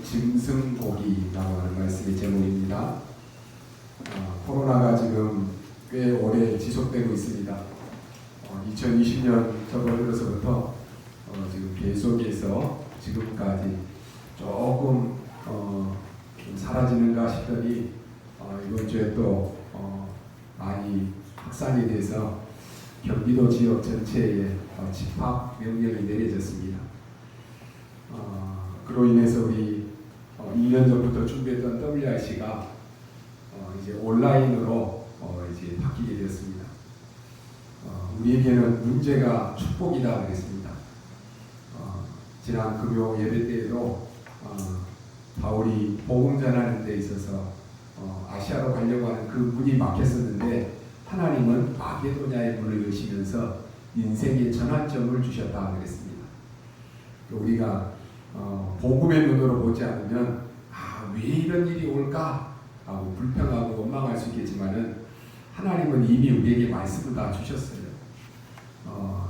오늘은 짐승고기라고 하는 말씀의 제목입니다. 코로나가 지금 꽤 오래 지속되고 있습니다. 2020년 접어들어서부터 지금 계속해서 지금까지 조금 좀 사라지는가 싶더니 이번 주에 또 많이 확산이 돼서 경기도 지역 전체에 집합 명령이 내려졌습니다. 그로 인해서 우리 2년 전부터 준비했던 WRC가 이제 온라인으로 이제 바뀌게 되었습니다. 우리에게는 문제가 축복이다 그랬습니다. 지난 금요 예배 때에도 바울이 복음 전하는 데 있어서 아시아로 가려고 하는 그 문이 막혔었는데 하나님은 마게도냐의 문을 여시면서 인생의 전환점을 주셨다 그랬습니다. 우리가 복음의 눈으로 보지 않으면 왜 이런 일이 올까 하고 불평하고 원망할 수 있겠지만은 하나님은 이미 우리에게 말씀을 다 주셨어요.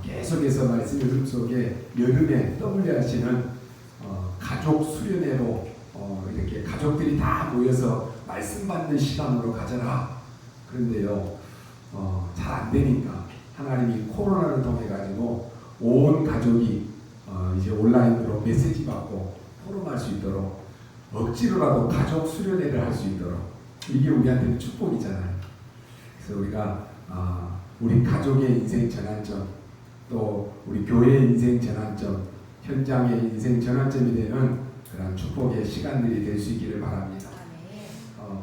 계속해서 말씀의 흐름 속에 여름에 WRC는 가족 수련회로 이렇게 가족들이 다 모여서 말씀 받는 시간으로 가져라. 그런데요, 잘 안 되니까 하나님이 코로나를 통해 가지고 온 가족이 이제 온라인으로 메시지 받고 포럼할 수 있도록 억지로라도 가족 수련회를 할 수 있도록 이게 우리한테는 축복이잖아요. 그래서 우리가 우리 가족의 인생 전환점, 또 우리 교회의 인생 전환점, 현장의 인생 전환점이 되는 그런 축복의 시간들이 될 수 있기를 바랍니다.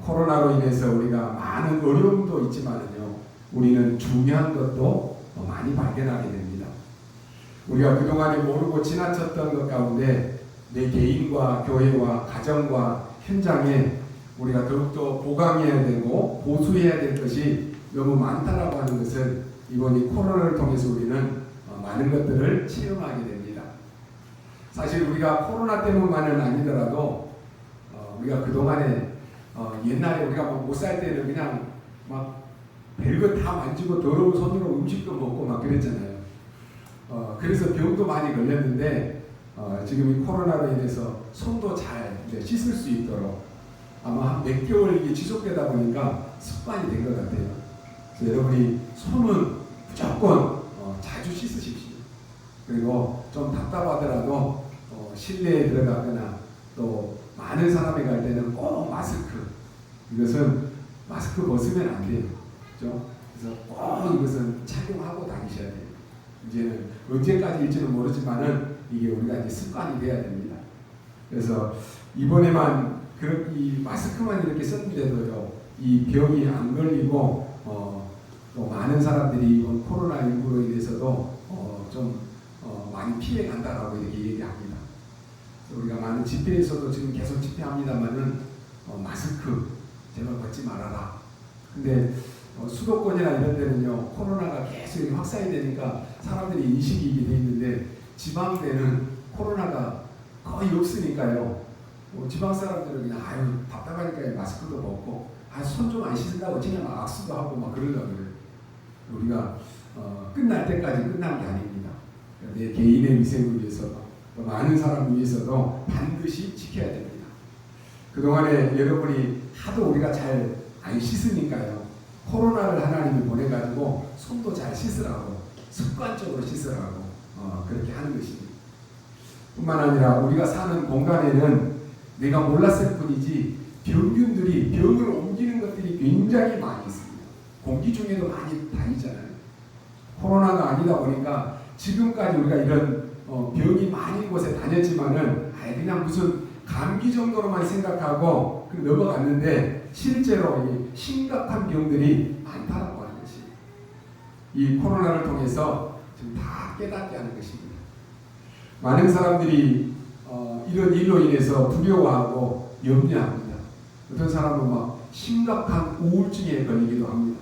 코로나로 인해서 우리가 많은 어려움도 있지만은요, 우리는 중요한 것도 많이 발견하게 됩니다. 우리가 그동안에 모르고 지나쳤던 것 가운데 내 개인과 교회와 가정과 현장에 우리가 더욱더 보강해야 되고 보수해야 될 것이 너무 많다라고 하는 것을 이번 이 코로나를 통해서 우리는 많은 것들을 체험하게 됩니다. 사실 우리가 코로나 때문만은 아니더라도 우리가 그동안에 옛날에 우리가 못 살 때는 그냥 막 별거 다 만지고 더러운 손으로 음식도 먹고 막 그랬잖아요. 그래서 병도 많이 걸렸는데 지금 이 코로나로 인해서 손도 잘 씻을 수 있도록 아마 한 몇 개월 이게 지속되다 보니까 습관이 된 것 같아요. 그래서 여러분이 손은 무조건 자주 씻으십시오. 그리고 좀 답답하더라도 실내에 들어가거나 또 많은 사람이 갈 때는 꼭 마스크, 이것은 마스크 벗으면 안 돼요. 그렇죠? 그래서 꼭 이것은 착용하고 다니셔야 돼요. 이제는 언제까지일지는 모르지만은 이게 우리가 이제 습관이 돼야 됩니다. 그래서 이번에만 이 마스크만 이렇게 썼는데도요, 이 병이 안 걸리고 또 많은 사람들이 이번 코로나19로 인해서도 좀 많이 피해 간다라고 이렇게 얘기합니다. 우리가 많은 집회에서도 지금 계속 집회합니다만은 마스크 제발 벗지 말아라. 근데 수도권이나 이런 데는요, 코로나가 계속 확산이 되니까 사람들이 인식이 이게 돼 있는데 지방대는 코로나가 거의 없으니까요. 지방 사람들은 그냥 답답하니까 마스크도 벗고 손 좀 안 씻는다고 그냥 막 악수도 하고 막 그러려고 그래요. 우리가 끝날 때까지 끝난 게 아닙니다. 내 개인의 위생을 위해서도 많은 사람을 위해서도 반드시 지켜야 됩니다. 그동안에 여러분이 하도 우리가 잘 안 씻으니까요, 코로나를 하나님이 보내가지고 손도 잘 씻으라고, 습관적으로 씻으라고 그렇게 하는 것입니다. 뿐만 아니라 우리가 사는 공간에는 내가 몰랐을 뿐이지 병균들이 병을 옮기는 것들이 굉장히 많이 있습니다. 공기 중에도 많이 다니잖아요. 코로나가 아니다 보니까 지금까지 우리가 이런 병이 많은 곳에 다녔지만은 그냥 무슨 감기 정도로만 생각하고 넘어갔는데 실제로 심각한 병들이 많다라고 하는 것입니다. 이 코로나를 통해서 지금 다 깨닫게 하는 것입니다. 많은 사람들이 이런 일로 인해서 두려워하고 염려합니다. 어떤 사람은 막 심각한 우울증에 걸리기도 합니다.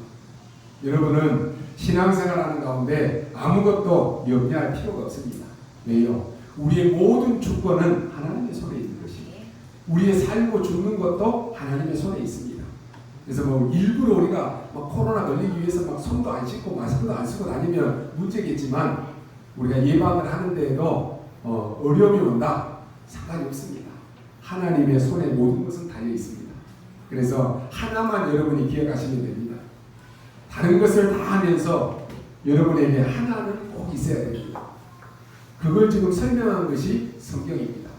여러분은 신앙생활하는 가운데 아무것도 염려할 필요가 없습니다. 왜요? 우리의 모든 주권은 하나님의 손에 있는 것입니다. 우리의 살고 죽는 것도 하나님의 손에 있습니다. 그래서 일부러 우리가 코로나 걸리기 위해서 손도 안 씻고 마스크도 안 쓰고 다니면 문제겠지만 우리가 예방을 하는 데에도 어려움이 온다. 상관이 없습니다. 하나님의 손에 모든 것은 달려 있습니다. 그래서 하나만 여러분이 기억하시면 됩니다. 다른 것을 다 하면서 여러분에게 하나는 꼭 있어야 됩니다. 그걸 지금 설명한 것이 성경입니다.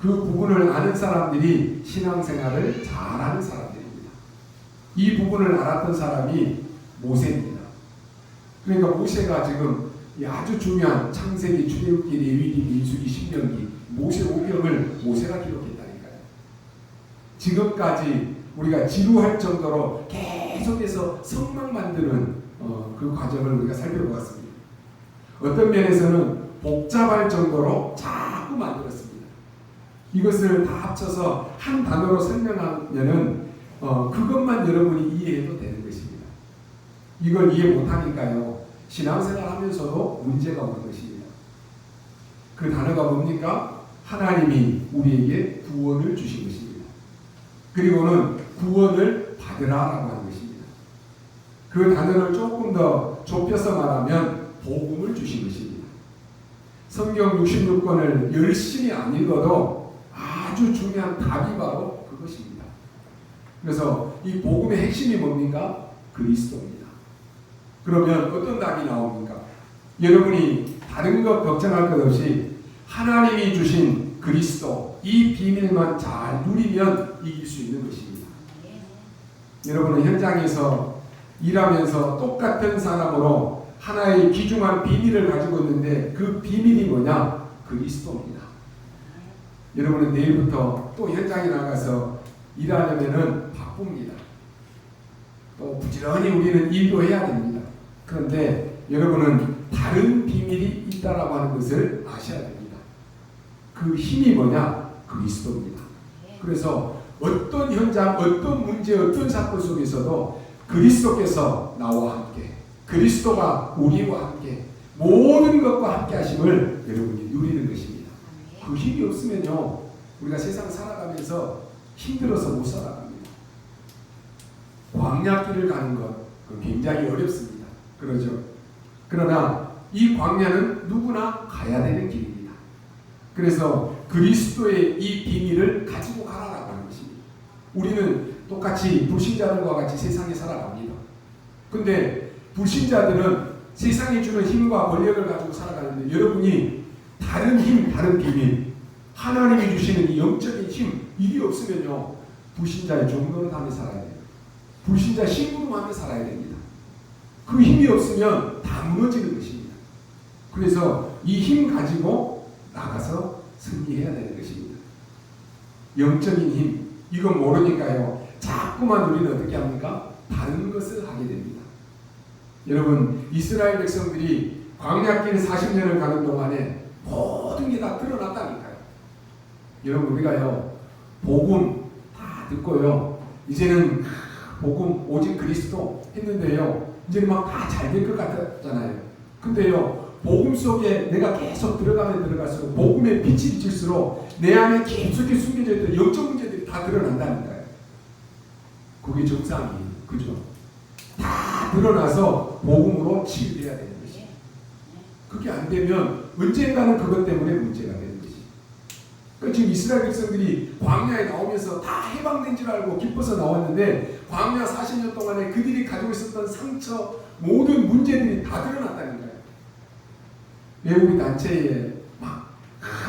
그 부분을 아는 사람들이 신앙생활을 잘하는 사람들입니다. 이 부분을 알았던 사람이 모세입니다. 그러니까 모세가 지금 아주 중요한 창세기, 출애굽기, 레위기, 민수기, 신명기, 모세 오경을 모세가 기록했다니까요. 지금까지 우리가 지루할 정도로 계속해서 성막 만드는 그 과정을 우리가 살펴보았습니다. 어떤 면에서는 복잡할 정도로 자꾸 만들었습니다. 이것을 다 합쳐서 한 단어로 설명하면은 그것만 여러분이 이해해도 되는 것입니다. 이걸 이해 못하니까요, 신앙생활 하면서도 문제가 오는 것입니다. 그 단어가 뭡니까? 하나님이 우리에게 구원을 주신 것입니다. 그리고는 구원을 받으라라고 하는 것입니다. 그 단어를 조금 더 좁혀서 말하면 복음을 주신 것입니다. 성경 66권을 열심히 안 읽어도 아주 중요한 답이 바로 그것입니다. 그래서 이 복음의 핵심이 뭡니까? 그리스도입니다. 그러면 어떤 답이 나옵니까? 여러분이 다른 것 걱정할 것 없이 하나님이 주신 그리스도, 이 비밀만 잘 누리면 이길 수 있는 것입니다. 여러분은 현장에서 일하면서 똑같은 사람으로 하나의 귀중한 비밀을 가지고 있는데 그 비밀이 뭐냐? 그리스도입니다. 여러분은 내일부터 또 현장에 나가서 일하려면 바쁩니다. 또 부지런히 우리는 일도 해야 됩니다. 그런데 여러분은 다른 비밀이 있다라고 하는 것을 아셔야 됩니다. 그 힘이 뭐냐? 그리스도입니다. 그래서 어떤 현장, 어떤 문제, 어떤 사건 속에서도 그리스도께서 나와 함께, 그리스도가 우리와 함께 모든 것과 함께 하심을 여러분이 누리는 것입니다. 그 힘이 없으면요, 우리가 세상 살아가면서 힘들어서 못 살아갑니다. 광야길을 가는 것, 굉장히 어렵습니다. 그러죠? 그러나 이 광야는 누구나 가야 되는 길입니다. 그래서 그리스도의 이 비밀을 가지고 가라라고 하는 것입니다. 우리는 똑같이 불신자들과 같이 세상에 살아갑니다. 근데 불신자들은 세상이 주는 힘과 권력을 가지고 살아가는데 여러분이 다른 힘, 다른 비밀, 하나님이 주시는 이 영적인 힘, 이게 없으면요, 불신자의 종로를 하며 살아야 돼요. 불신자 신부로 하며 살아야 됩니다. 그 힘이 없으면 다 무너지는 것입니다. 그래서 이 힘 가지고 나가서 승리해야 되는 것입니다. 영적인 힘, 이건 모르니까요, 자꾸만 우리는 어떻게 합니까? 다른 것을 하게 됩니다. 여러분, 이스라엘 백성들이 광야길 40년을 가는 동안에 모든 게 다 드러났다니까요. 여러분, 우리가요, 복음 다 듣고요, 이제는 복음 오직 그리스도 했는데요, 이제는 막 다 잘 될 것 같았잖아요. 근데요, 복음 속에 내가 계속 들어가면 들어갈수록, 복음의 빛이 비칠수록 내 안에 깊숙이 숨겨져 있던 영적 문제들이 다 드러난다니까요. 그게 정상이에요. 그죠? 다 드러나서 복음으로 치유돼야 되는 것이. 그게 안 되면 언젠가는 그것 때문에 문제가 되는 것이. 그러니까 지금 이스라엘 백성들이 광야에 나오면서 다 해방된 줄 알고 기뻐서 나왔는데, 광야 40년 동안에 그들이 가지고 있었던 상처, 모든 문제들이 다 드러났다는 거예요. 왜 우리 단체에 막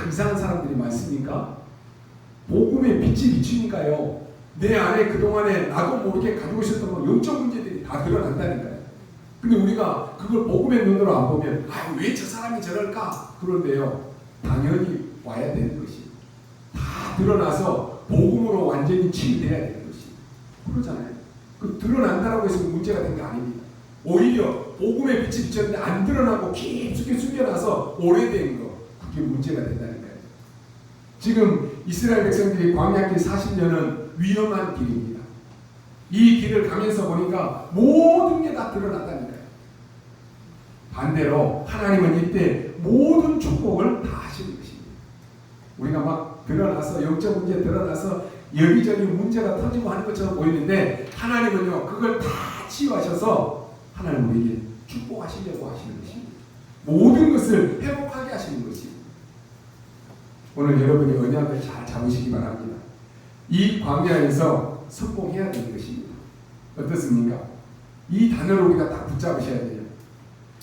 이상한 사람들이 많습니까? 복음의 빛이 비치니까요, 내 안에 그동안에 나도 모르게 가지고 있었던 영적 문제들이 다 드러난다니까요. 근데 우리가 그걸 복음의 눈으로 안 보면, 왜 저 사람이 저럴까? 그런데요, 당연히 와야 되는 것이, 다 드러나서 복음으로 완전히 치유돼야 되는 것이. 그러잖아요. 그 드러난다라고 해서 문제가 된 게 아닙니다. 오히려 복음의 빛이 비쳤는데 안 드러나고 깊숙이 숨겨놔서 오래된 거, 그게 문제가 된다니까요. 지금 이스라엘 백성들이 광야길 40년은 위험한 길입니다. 이 길을 가면서 보니까 모든 게 다 드러났다니까요. 반대로 하나님은 이때 모든 축복을 다 하시는 것입니다. 우리가 막 드러나서, 영적 문제 드러나서 여기저기 문제가 터지고 하는 것처럼 보이는데, 하나님은요, 그걸 다 치유하셔서 하나님 우리에게 축복하시려고 하시는 것입니다. 모든 것을 회복하게 하시는 것입니다. 오늘 여러분이 언약을 잘 잡으시기 바랍니다. 이 광야에서 성공해야 되는 것입니다. 어떻습니까? 이 단어를 우리가 딱 붙잡으셔야 돼요.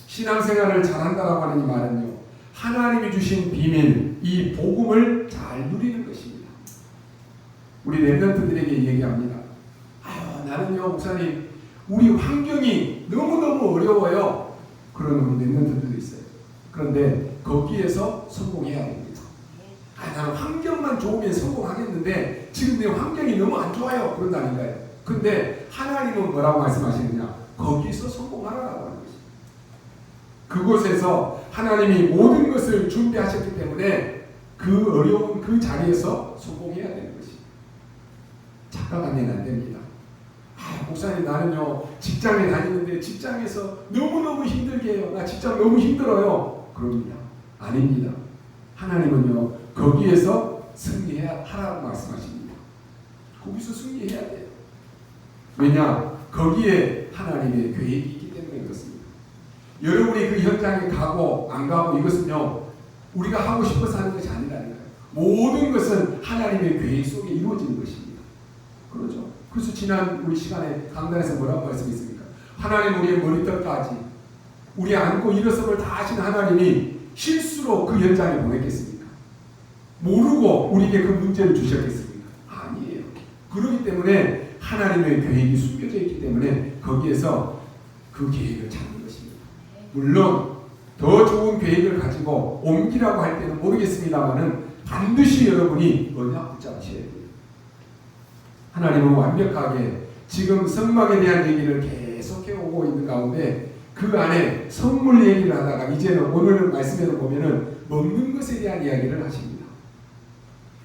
신앙생활을 잘한다라고 하는 이 말은요, 하나님이 주신 비밀, 이 복음을 잘 누리는 것입니다. 우리 랩런트들에게 얘기합니다. 아유, 나는요 목사님, 우리 환경이 너무너무 어려워요. 그런 우리 랩런트들도 있어요. 그런데 거기에서 성공해야 됩니다. 아, 나는 환경만 좋으면 성공하겠는데 지금 내 환경이 너무 안 좋아요. 그런다니까요. 근데 하나님은 뭐라고 말씀하시느냐? 거기서 성공하라고 하는 것입니다. 그곳에서 하나님이 모든 것을 준비하셨기 때문에 그 어려운 그 자리에서 성공해야 되는 것입니다. 착각하면 안 됩니다. 아, 목사님, 나는요 직장에 다니는데 직장에서 너무너무 힘들게 해요. 나 직장 너무 힘들어요. 그럽니다. 아닙니다. 하나님은요 거기에서 승리해야 하라고 말씀하십니다. 거기서 승리해야 돼요. 왜냐? 거기에 하나님의 계획이 있기 때문에 그렇습니다. 여러분이 그 현장에 가고 안 가고 이것은요 우리가 하고 싶어서 하는 것이 아니라니까요. 모든 것은 하나님의 계획 속에 이루어지는 것입니다. 그렇죠? 그래서 지난 우리 시간에 강단에서 뭐라고 말씀했습니까? 하나님 우리의 머리털까지 우리 안고 일어섬을 다 하신 하나님이 실수로 그 현장에 보냈겠습니까? 모르고 우리에게 그 문제를 주셨겠습니까? 아니에요. 그렇기 때문에 하나님의 계획이 숨겨져 있기 때문에 거기에서 그 계획을 찾는 것입니다. 물론 더 좋은 계획을 가지고 옮기라고 할 때는 모르겠습니다만은 반드시 여러분이 언약 붙잡으셔야 돼요. 하나님은 완벽하게 지금 성막에 대한 얘기를 계속해 오고 있는 가운데 그 안에 선물 얘기를 하다가 이제는 오늘 말씀에도 보면은 먹는 것에 대한 이야기를 하십니다.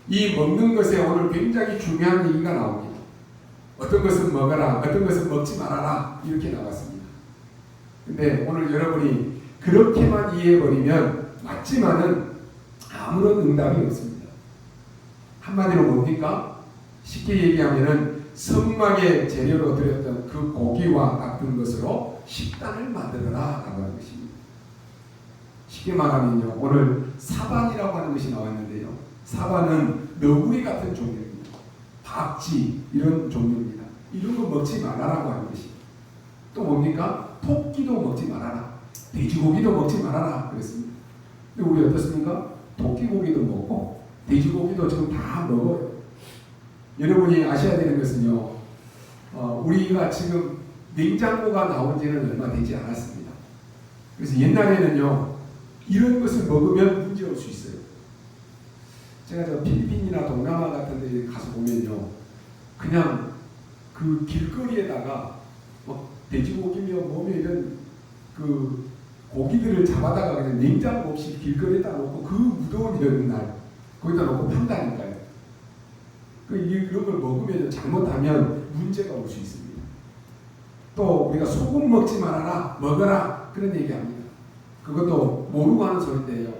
이 먹는 것에 오늘 굉장히 중요한 얘기가 나옵니다. 어떤 것은 먹어라, 어떤 것은 먹지 말아라 이렇게 나왔습니다. 근데 오늘 여러분이 그렇게만 이해해버리면 맞지만은 아무런 응답이 없습니다. 한마디로 뭡니까? 쉽게 얘기하면은 성막의 재료로 드렸던 그 고기와 같은 것으로 식단을 만들어라 라고 하는 것입니다. 쉽게 말하면요 오늘 사반이라고 하는 것이 나왔는데요, 사반은 너구리 같은 종류입니다. 박쥐 이런 종류입니다. 이런 거 먹지 말아라고 하는 것입니다. 또 뭡니까? 토끼도 먹지 말아라, 돼지고기도 먹지 말아라 그랬습니다. 근데 우리 어떻습니까? 토끼고기도 먹고 돼지고기도 지금 다 먹어요. 여러분이 아셔야 되는 것은요, 우리가 지금 냉장고가 나온 지는 얼마 되지 않았습니다. 그래서 옛날에는요 이런 것을 먹으면 문제 올 수 있어요. 제가 저 필리핀이나 동남아 같은 데 가서 보면요 그냥 그 길거리에다가 돼지고기며 뭐며 이런 그 고기들을 잡아다가 그냥 냉장고 없이 길거리에다 놓고 그 무더운 여름날 거기다 놓고 판다니까요. 이런 걸 먹으면 잘못하면 문제가 올 수 있습니다. 또 우리가 소금 먹지 말아라, 먹어라 그런 얘기합니다. 그것도 모르고 하는 소리인데요.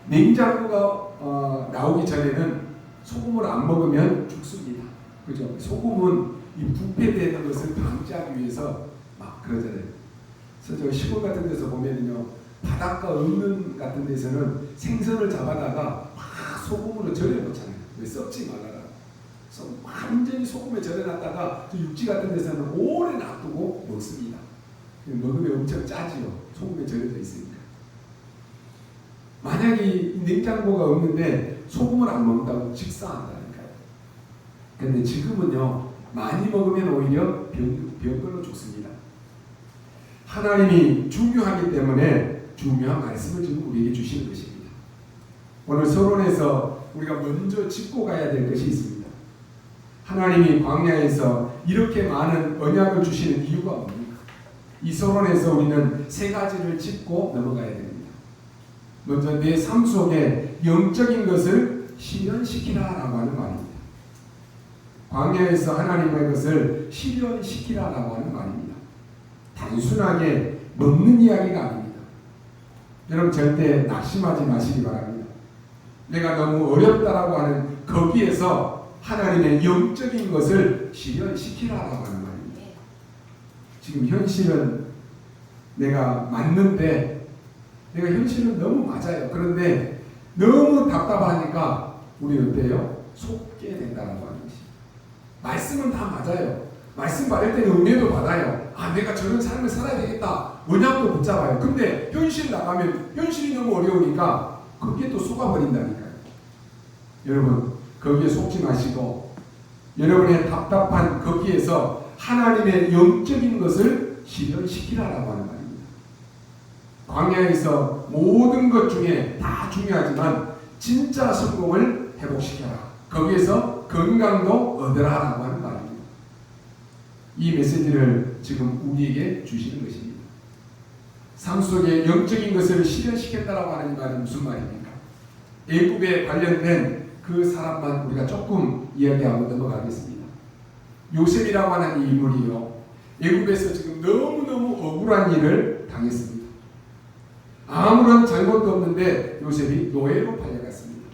냉장고가 나오기 전에는 소금을 안 먹으면 죽습니다. 그죠? 소금은 이 부패되는 것을 방지하기 위해서 막 그러잖아요. 그래서 저 시골 같은 데서 보면요, 바닷가 없는 같은 데서는 생선을 잡아다가 막 소금으로 절여놓잖아요. 왜 썩지 말아라. 완전히 소금에 절여놨다가 육지 같은 데서는 오래 놔두고 먹습니다. 먹으면 엄청 짜지요. 소금에 절여져 있으니까. 만약에 이 냉장고가 없는데 소금을 안 먹는다고 직사한다니까요. 근데 지금은요 많이 먹으면 오히려 병걸로 죽습니다. 하나님이 중요하기 때문에 중요한 말씀을 지금 우리에게 주시는 것입니다. 오늘 서론에서 우리가 먼저 짚고 가야 될 것이 있습니다. 하나님이 광야에서 이렇게 많은 언약을 주시는 이유가 뭡니까? 이 서론에서 우리는 세 가지를 짚고 넘어가야 됩니다. 먼저 내 삶 속에 영적인 것을 실현시키라라고 하는 말입니다. 광야에서 하나님의 것을 실현시키라라고 하는 말입니다. 단순하게 먹는 이야기가 아닙니다. 여러분 절대 낙심하지 마시기 바랍니다. 내가 너무 어렵다라고 하는 거기에서 하나님의 영적인 것을 실현시키라라고 하는 말입니다. 지금 현실은 내가 맞는데 내가 현실은 너무 맞아요. 그런데 너무 답답하니까 우리는 어때요? 속게 된다라고 하는 것이. 말씀은 다 맞아요. 말씀 받을 때는 은혜도 받아요. 아, 내가 저런 삶을 살아야 되겠다. 언약도 붙잡아요. 근데 현실 나가면 현실이 너무 어려우니까 거기에 또 속아버린다니까요. 여러분, 거기에 속지 마시고 여러분의 답답한 거기에서 하나님의 영적인 것을 실현시키라라고 하는 말입니다. 광야에서 모든 것 중에 다 중요하지만 진짜 성공을 회복시켜라. 거기에서 건강도 얻으라라고 하는 말입니다. 이 메시지를 지금 우리에게 주시는 것입니다. 삶 속에 영적인 것을 실현시켰다라고 하는 말이 무슨 말입니까? 애굽에 관련된 그 사람만 우리가 조금 이야기하고 넘어가겠습니다. 요셉이라고 하는 이 인물이요, 애굽에서 지금 너무너무 억울한 일을 당했습니다. 아무런 잘못도 없는데 요셉이 노예로 팔려갔습니다.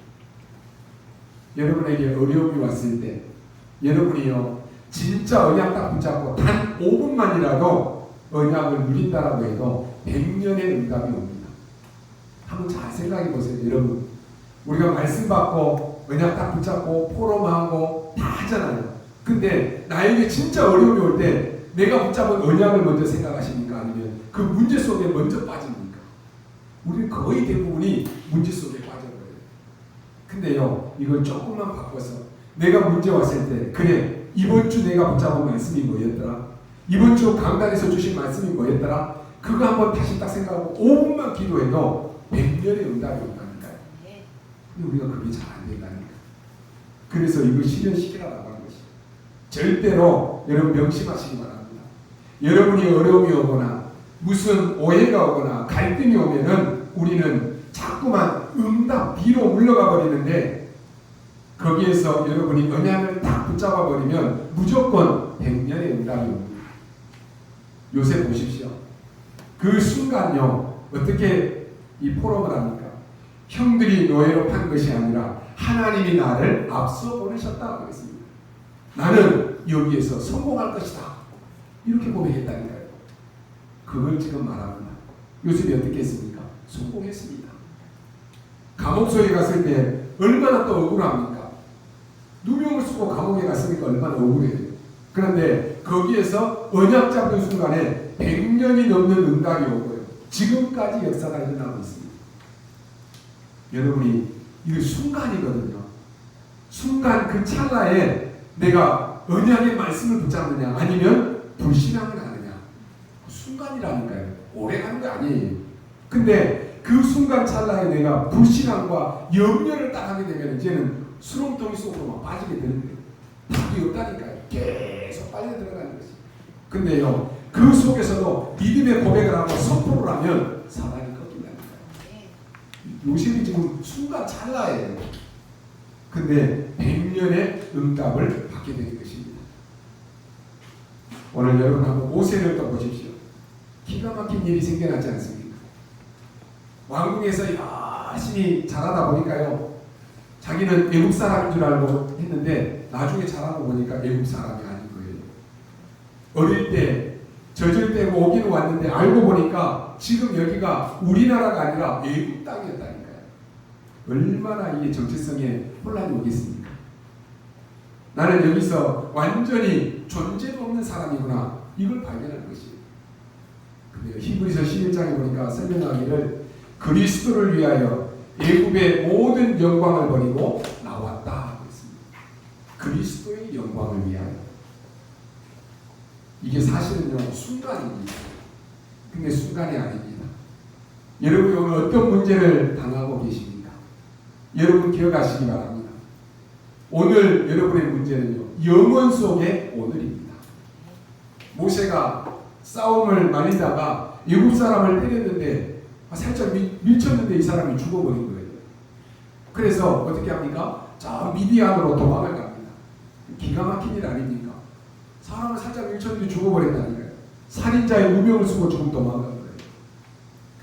여러분에게 어려움이 왔을 때 여러분이요 진짜 언약 딱 붙잡고 단 5분만이라도 언약을 누린다라고 해도 100년의 응답이 옵니다. 한번 잘 생각해 보세요. 여러분, 우리가 말씀 받고 언약 딱 붙잡고 포럼하고 다 하잖아요. 근데 나에게 진짜 어려움이 올 때 내가 붙잡은 언약을 먼저 생각하십니까? 아니면 그 문제 속에 먼저 빠집니까? 우리는 거의 대부분이 문제 속에 빠져버려요. 근데요, 이걸 조금만 바꿔서 내가 문제 왔을 때, 그래, 이번 주 내가 붙잡은 말씀이 뭐였더라? 이번 주 강단에서 주신 말씀이 뭐였더라? 그거 한번 다시 딱 생각하고 5분만 기도해도 100년의 응답이 온다니까요. 근데 우리가 그게 잘 안 된다니까. 그래서 이거 실현시키라고 하는 것이. 절대로 여러분 명심하시기 바랍니다. 여러분이 어려움이 오거나 무슨 오해가 오거나 갈등이 오면은 우리는 자꾸만 응답 뒤로 물러가 버리는데, 거기에서 여러분이 언약을 딱 붙잡아 버리면 무조건 100년의 응답이 옵니다. 요새 보십시오. 그 순간요 어떻게 이 포럼을 합니까? 형들이 노예로 판 것이 아니라 하나님이 나를 앞서 보내셨다고 했습니다. 나는 여기에서 성공할 것이다. 이렇게 고백했다니까요. 그걸 지금 말합니다. 요셉이 어떻게 했습니까? 성공했습니다. 감옥소에 갔을 때 얼마나 또 억울합니까? 누명을 쓰고 감옥에 갔으니까 얼마나 억울해요. 그런데 거기에서 언약 잡는 순간에 100년이 넘는 응답이 오고요. 지금까지 역사가 일어나고 있습니다. 여러분이 이거 순간이거든요. 순간 그 찰나에 내가 언약의 말씀을 붙잡느냐 아니면 불신앙을 하느냐, 순간이라니까요. 오래 가는 거 아니에요. 근데 그 순간 찰나에 내가 불신앙과 염려를 딱 하게 되면 이제는 수렁덩이 속으로 막 빠지게 되는 거예요. 답이 없다니까요. 계속 빨려 들어가는 것이. 근데요, 그 속에서도 믿음의 고백을 하고 선포를 하면 사단이 꺾인다니까요. 요셉이 지금 순간 찰나예요. 근데 100년의 응답을 받게 되는 것입니다. 오늘 여러분 한번 모세를 또 보십시오. 기가 막힌 일이 생겨나지 않습니까? 왕궁에서 열심히 자라다 보니까요, 자기는 애국 사람인 줄 알고 했는데 나중에 자라고 보니까 애국 사람이 아닌 거예요. 어릴 때 젖을 떼고 오긴 왔는데 알고 보니까 지금 여기가 우리나라가 아니라 애국 땅이었다니까요. 얼마나 이게 정체성에 혼란이 오겠습니까? 나는 여기서 완전히 존재도 없는 사람이구나, 이걸 발견한 것이에요. 근데 히브리서 11장에 보니까 설명하기를 그리스도를 위하여 애굽의 모든 영광을 버리고 나왔다 그랬습니다. 그리스도의 영광을 위하여. 이게 사실은요 순간입니다. 근데 순간이 아닙니다. 여러분이 오늘 어떤 문제를 당하고 계십니까? 여러분 기억하시기 바랍니다. 오늘 여러분의 문제는요 영원 속의 오늘입니다. 모세가 싸움을 말리다가 애굽 사람을 때렸는데 살짝 밀쳤는데 이 사람이 죽어버린 거예요. 그래서 어떻게 합니까? 저 미디안으로 도망을 갑니다. 기가 막힌 일 아닙니까? 사람을 살짝 밀쳤는데 죽어버렸다니까요. 살인자의 무명을 쓰고 지금 도망간 거예요.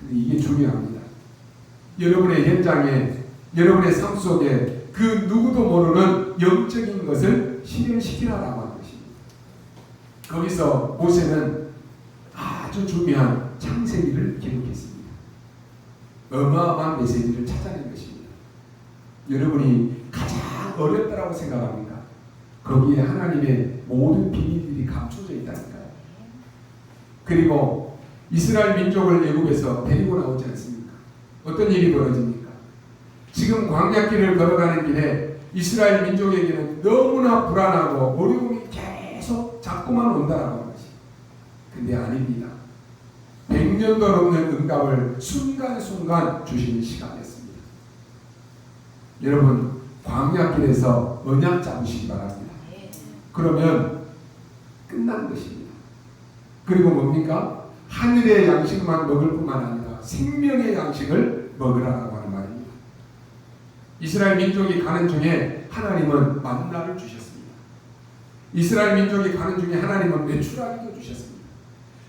근데 이게 중요합니다. 여러분의 현장에, 여러분의 삶 속에 그 누구도 모르는 영적인 것을 실현시키라라고 하는 것입니다. 거기서 모세는 아주 중요한 창세기를 기록했습니다. 어마어마한 메시지를 찾아낸 것입니다. 여러분이 가장 어렵다라고 생각합니까? 거기에 하나님의 모든 비밀들이 감춰져 있다니까요. 그리고 이스라엘 민족을 애굽에서 데리고 나오지 않습니까? 어떤 일이 벌어집니까? 지금 광야길을 걸어가는 길에 이스라엘 민족에게는 너무나 불안하고 어려움이 계속 자꾸만 온다라고 하는 것이. 근데 아닙니다. 100년도 넘는 응답을 순간순간 주시는 시간이었습니다. 여러분, 광야길에서 언약 잡으시기 바랍니다. 그러면 끝난 것입니다. 그리고 뭡니까? 하늘의 양식만 먹을 뿐만 아니라 생명의 양식을 먹으라고 하는 말입니다. 이스라엘 민족이 가는 중에 하나님은 만나를 주셨습니다. 이스라엘 민족이 가는 중에 하나님은 메추라기도 주셨습니다.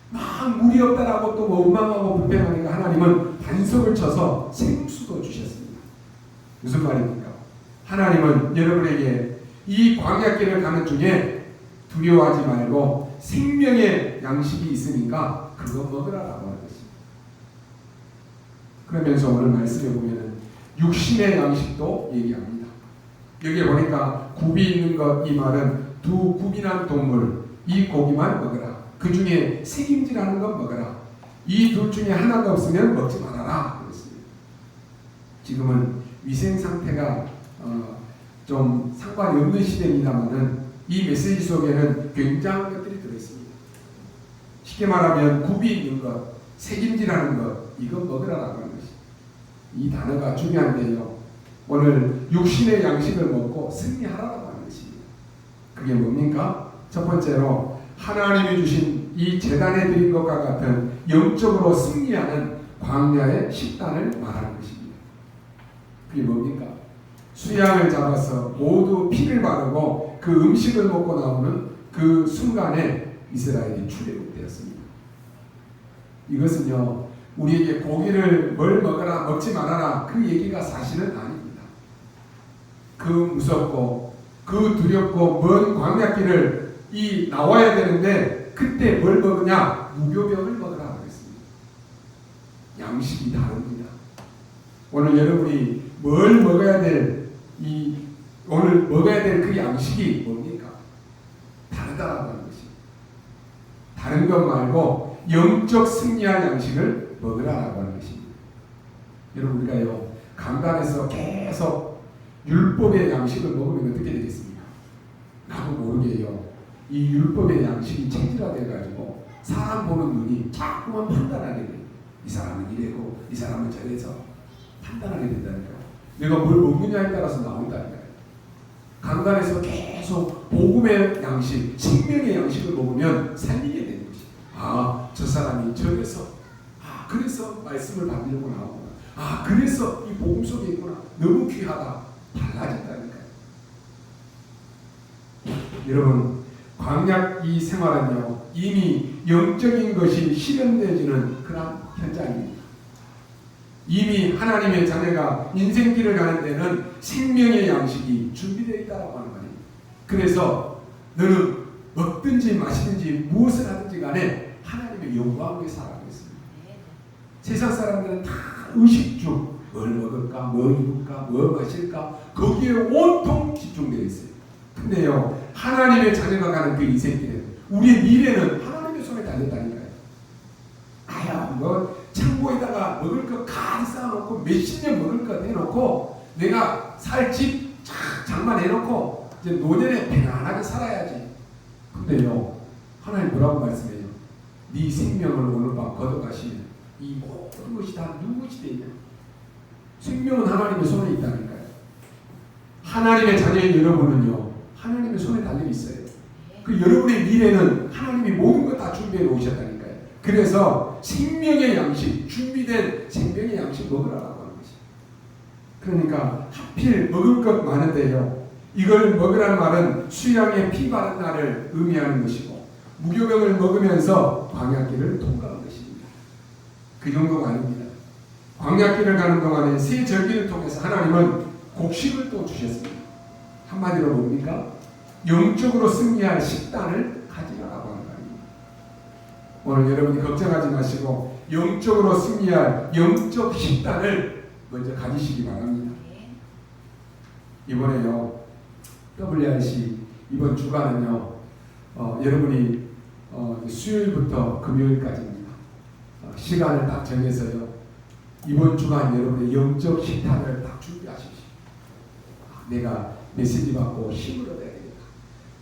막 물이 없다라고 또 원망하고 불평하니까 하나님은 반석을 쳐서 생수도 주셨습니다. 무슨 말입니까? 하나님은 여러분에게 이 광야길을 가는 중에 두려워하지 말고 생명의 양식이 있으니까 그거 먹으라라고 하는 것입니다. 그러면서 오늘 말씀에 보면은 육신의 양식도 얘기합니다. 여기에 보니까 굽이 있는 것, 이 말은 두 굽이난 동물, 이 고기만 먹으라. 그 중에 새김질하는 것 먹으라. 이 둘 중에 하나가 없으면 먹지 말아라. 그랬습니다. 지금은 위생 상태가 좀 상관이 없는 시대입니다만은 이 메시지 속에는 굉장한 것들이 들어있습니다. 쉽게 말하면 굽이 있는 것, 새김질하는 것, 이거 먹으라라고 하는 것이. 이 단어가 중요한데요. 오늘 육신의 양식을 먹고 승리하라고 하는 것입니다. 그게 뭡니까? 첫 번째로 하나님이 주신 이 제단에 드린 것과 같은 영적으로 승리하는 광야의 식단을 말하는 것입니다. 그게 뭡니까? 수양을 잡아서 모두 피를 바르고 그 음식을 먹고 나오는 그 순간에 이스라엘이 출애굽되었습니다. 이것은요, 우리에게 고기를 뭘 먹어라 먹지 말아라 그 얘기가 사실은 아닙니다. 그 무섭고 그 두렵고 먼 광야길을 나와야 되는데 그때 뭘 먹으냐? 무교병을 먹으라 그랬습니다. 양식이 다릅니다. 오늘 여러분이 뭘 먹어야 될 오늘 먹어야 될 그 양식이 뭡니까? 다르다라고 하는 것입니다. 다른 것 말고 영적 승리할 양식을 먹으라라고 하는 것입니다. 여러분, 우리가요 강단에서 계속 율법의 양식을 먹으면 어떻게 되겠습니까? 나도 모르게요 이 율법의 양식이 체질화돼가지고 사람 보는 눈이 자꾸만 판단하게 돼요. 이 사람은 이래고 이 사람은 저래서 판단하게 된다니까요. 내가 뭘 먹느냐에 따라서 나온다니까요. 강단에서 계속 복음의 양식, 생명의 양식을 먹으면 살리게 되는 것이. 아, 저 사람이 저래서, 그래서 말씀을 받으려고 나오구나. 그래서 이 복음 속에 있구나. 너무 귀하다. 달라진다니까요. 여러분, 광야 이 생활은요 이미 영적인 것이 실현되어지는 그런 현장입니다. 이미 하나님의 자녀가 인생길을 가는 데는 생명의 양식이 준비되어 있다고 하는 말입니다. 그래서 너는 먹든지 마시든지 무엇을 하든지 간에 하나님의 영광을 위해 살아가고 있습니다. 세상 사람들은 다 의식주, 뭘 먹을까, 뭐 입을까, 뭐 마실까 거기에 온통 집중되어 있어요. 근데요 하나님의 자녀가 가는 그 인생길에 우리의 미래는 하나님의 손에 달렸다니까요. 뭐 창고에다가 먹을 거 가득 쌓아놓고 몇십 년 먹을 거 해놓고 내가 살 집 장만해놓고 이제 노년에 편안하게 살아야지. 근데요 하나님 뭐라고 말씀해요? 네 생명을 오늘 밤 걷어가시면 이 모든 것이 다 누구시 되냐? 생명은 하나님의 손에 있다니까요. 하나님의 자녀인 여러분은요 하나님의 손에 달려 있어요. 그 여러분의 미래는 하나님이 모든 걸 다 준비해 놓으셨다니까요. 그래서 생명의 양식, 준비된 생명의 양식 먹으라고 하는 것이. 그러니까 하필 먹을 것 많은데요. 이걸 먹으라는 말은 수양의 피 바른 날을 의미하는 것이고 무교병을 먹으면서 광야길을 통과하는 것입니다. 그 정도가 아닙니다. 광야길을 가는 동안에 세 절기를 통해서 하나님은 곡식을 또 주셨습니다. 한마디로 뭡니까? 영적으로 승리할 식단을 가지라라고 하는 말입니다. 오늘 여러분이 걱정하지 마시고 영적으로 승리할 영적 식단을 먼저 가지시기 바랍니다. 이번에요 WRC 이번 주간은요 여러분이 수요일부터 금요일까지입니다. 시간을 딱 정해서요 이번 주간 여러분의 영적 식단을 딱 준비하십시오. 내가 메시지 받고 힘을 얻어야 되겠다.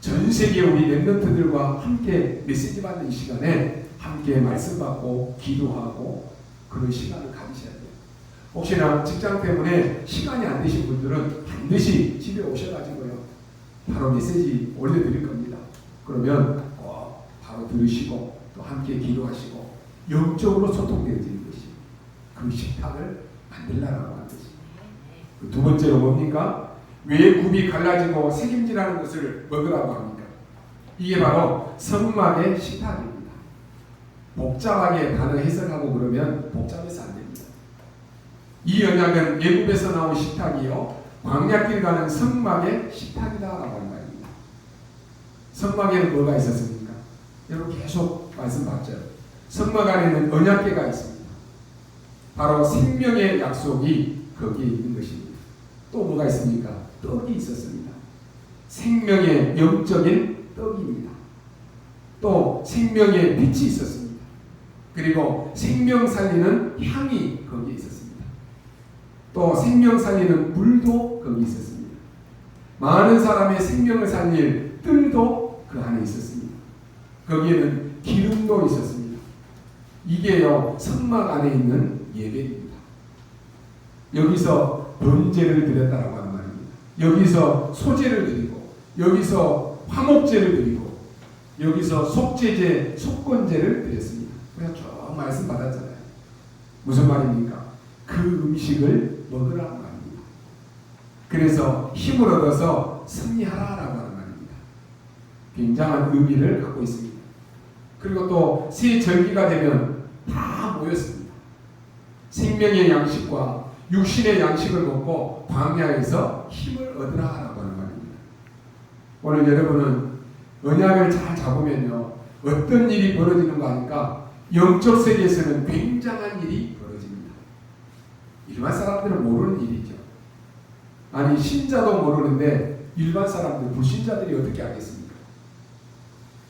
전 세계 우리 랩런트들과 함께 메시지 받는 이 시간에 함께 말씀 받고 기도하고 그런 시간을 가지셔야 돼요. 혹시나 직장 때문에 시간이 안 되신 분들은 반드시 집에 오셔가지고요 바로 메시지 올려드릴 겁니다. 그러면 꼭 바로 들으시고 또 함께 기도하시고 영적으로 소통되어지는 것이 그 식탁을 만들라라고 하는 것입니다. 두 번째로 뭡니까? 왜 굽이 갈라지고 새김질하는 것을 먹으라고 합니까? 이게 바로 성막의 식탁입니다. 복잡하게 단어 해석하고 그러면 복잡해서 안 됩니다. 이 언약은 예굽에서 나온 식탁이요 광야길 가는 성막의 식탁이다라고 하는 말입니다. 성막에는 뭐가 있었습니까? 여러분 계속 말씀 받죠. 성막 안에는 언약궤가 있습니다. 바로 생명의 약속이 거기에 있는 것입니다. 또 뭐가 있습니까? 떡이 있었습니다. 생명의 영적인 떡입니다. 또 생명의 빛이 있었습니다. 그리고 생명 살리는 향이 거기에 있었습니다. 또 생명 살리는 물도 거기 있었습니다. 많은 사람의 생명을 살릴 뜰도 그 안에 있었습니다. 거기에는 기름도 있었습니다. 이게요 성막 안에 있는 예배입니다. 여기서 번제를 드렸다라고 하는 말입니다. 여기서 소제를 드리고 여기서 화목제를 드리고 여기서 속죄제, 속건제를 드렸습니다. 우리가 쭉 말씀 받았잖아요. 무슨 말입니까? 그 음식을 먹으라는 말입니다. 그래서 힘을 얻어서 승리하라라고 하는 말입니다. 굉장한 의미를 갖고 있습니다. 그리고 또 새 절기가 되면 다 모였습니다. 생명의 양식과 육신의 양식을 먹고 광야에서 힘을 얻으라라고 하는 말입니다. 오늘 여러분은 언약을 잘 잡으면요 어떤 일이 벌어지는가 하니까 영적 세계에서는 굉장한 일이 벌어집니다. 일반 사람들은 모르는 일이죠. 아니 신자도 모르는데 일반 사람들, 불신자들이 어떻게 알겠습니까?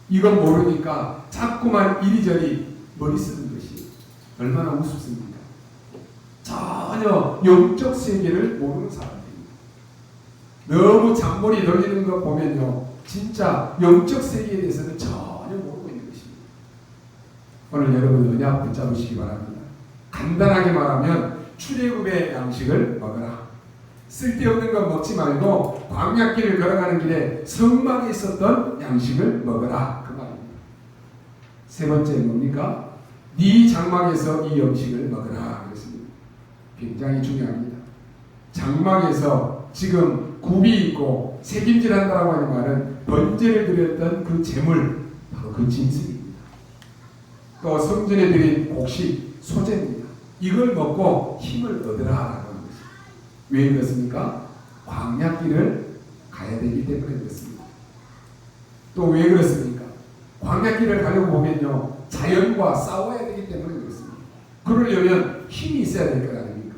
이건 모르니까 자꾸만 이리저리 머리 쓰는 것이 얼마나 우습습니까? 전혀 영적 세계를 모르는 사람들입니다. 너무 잔머리 돌리는 거 보면요 진짜 영적 세계에 대해서는 전혀 모르고 있는 것입니다. 오늘 여러분 언약 붙잡으시기 바랍니다. 간단하게 말하면 출애굽의 양식을 먹어라. 쓸데없는 건 먹지 말고 광야길을 걸어가는 길에 성막에 있었던 양식을 먹어라 그 말입니다. 세 번째 뭡니까? 네 장막에서 이 음식을 먹어라 그랬습니다. 굉장히 중요합니다. 장막에서 지금 굽이 있고 새김질한다라고 하는 말은 번제를 드렸던 그 제물 바로 그 진술입니다. 또 성전에 드린 곡식 소제입니다. 이걸 먹고 힘을 얻으라라고 하는 것입니다. 왜 그렇습니까? 광야길을 가야 되기 때문에 그렇습니다. 또 왜 그렇습니까? 광야길을 가려고 보면요 자연과 싸워야 되기 때문에 그렇습니다. 그러려면 힘이 있어야 될 것 아닙니까?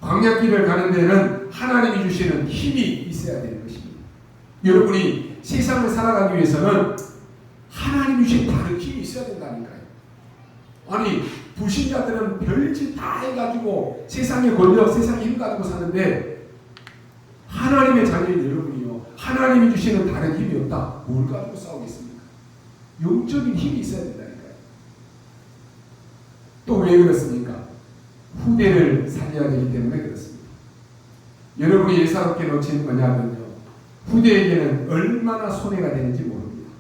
광야길을 가는 데는 하나님이 주시는 힘이 있어야 되는 것입니다. 여러분이 세상을 살아가기 위해서는 하나님이 주신 다른 힘이 있어야 된다니까요. 아니 불신자들은 별짓 다 해가지고 세상의 권력, 세상의 힘 가지고 사는데 하나님의 자녀인 여러분이요 하나님이 주시는 다른 힘이 없다. 뭘 가지고 싸우겠습니까? 영적인 힘이 있어야 된다니까요. 또 왜 그렇습니까? 후대를 살려야 되기 때문에 그렇습니다. 여러분이 예사롭게 놓친 언약은요 후대에게는 얼마나 손해가 되는지 모릅니다.